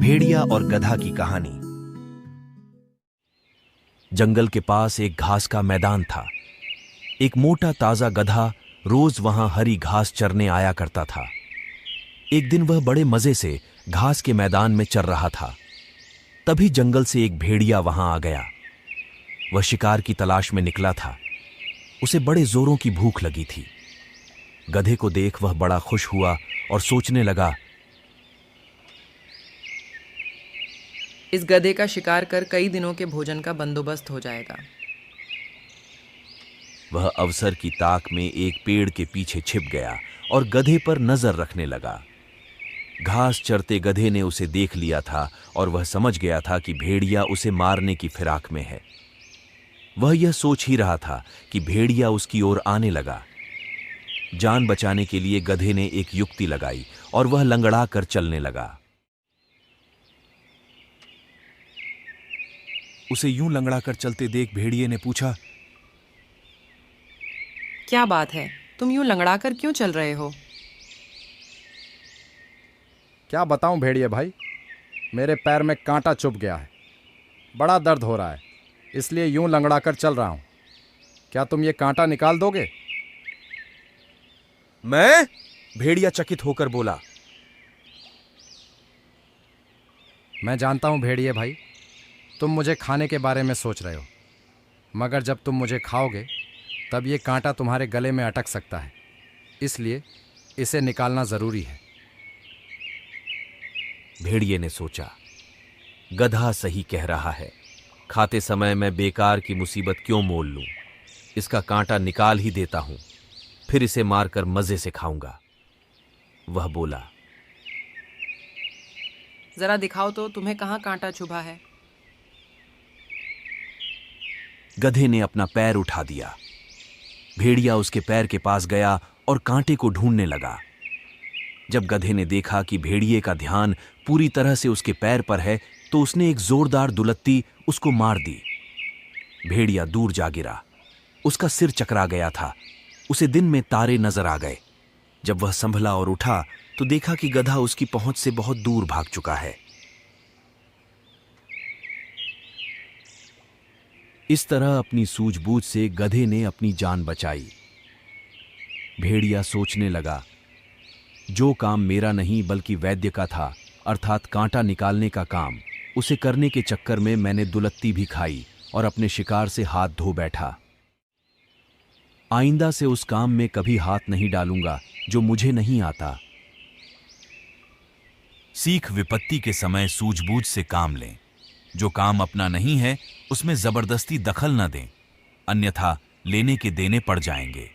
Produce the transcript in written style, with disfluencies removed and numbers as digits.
भेड़िया और गधा की कहानी। जंगल के पास एक घास का मैदान था। एक मोटा ताजा गधा रोज वहां हरी घास चरने आया करता था। एक दिन वह बड़े मजे से घास के मैदान में चर रहा था। तभी जंगल से एक भेड़िया वहां आ गया। वह शिकार की तलाश में निकला था। उसे बड़े जोरों की भूख लगी थी। गधे को देख वह बड़ा खुश हुआ और सोचने लगा, इस गधे का शिकार कर कई दिनों के भोजन का बंदोबस्त हो जाएगा। वह अवसर की ताक में एक पेड़ के पीछे छिप गया और गधे पर नजर रखने लगा। घास चरते गधे ने उसे देख लिया था और वह समझ गया था कि भेड़िया उसे मारने की फिराक में है। वह यह सोच ही रहा था कि भेड़िया उसकी ओर आने लगा। जान बचाने के लिए गधे ने एक युक्ति लगाई और वह लंगड़ा कर चलने लगा। उसे यूं लंगड़ा कर चलते देख भेड़िए ने पूछा, क्या बात है, तुम यूं लंगड़ा कर क्यों चल रहे हो? क्या बताऊं भेड़िए भाई, मेरे पैर में कांटा चुभ गया है। बड़ा दर्द हो रहा है, इसलिए यूं लंगड़ा कर चल रहा हूं। क्या तुम ये कांटा निकाल दोगे? मैं? भेड़िया चकित होकर बोला। मैं जानता हूं भेड़िए भाई, तुम मुझे खाने के बारे में सोच रहे हो, मगर जब तुम मुझे खाओगे तब ये कांटा तुम्हारे गले में अटक सकता है, इसलिए इसे निकालना ज़रूरी है। भेड़िए ने सोचा, गधा सही कह रहा है। खाते समय मैं बेकार की मुसीबत क्यों मोल लूं? इसका कांटा निकाल ही देता हूं, फिर इसे मारकर मजे से खाऊंगा। वह बोला, जरा दिखाओ तो तुम्हें कहाँ कांटा चुभा है। गधे ने अपना पैर उठा दिया। भेड़िया उसके पैर के पास गया और कांटे को ढूंढने लगा। जब गधे ने देखा कि भेड़िए का ध्यान पूरी तरह से उसके पैर पर है, तो उसने एक जोरदार दुलत्ती उसको मार दी। भेड़िया दूर जा गिरा। उसका सिर चकरा गया था। उसे दिन में तारे नजर आ गए। जब वह संभला और उठा तो देखा कि गधा उसकी पहुंच से बहुत दूर भाग चुका है। इस तरह अपनी सूझबूझ से गधे ने अपनी जान बचाई। भेड़िया सोचने लगा, जो काम मेरा नहीं बल्कि वैद्य का था, अर्थात कांटा निकालने का काम, उसे करने के चक्कर में मैंने दुलत्ती भी खाई और अपने शिकार से हाथ धो बैठा। आइंदा से उस काम में कभी हाथ नहीं डालूंगा जो मुझे नहीं आता। सीख विपत्ति के समय सूझबूझ से काम लें। जो काम अपना नहीं है उसमें जबरदस्ती दखल न दें, अन्यथा लेने के देने पड़ जाएंगे।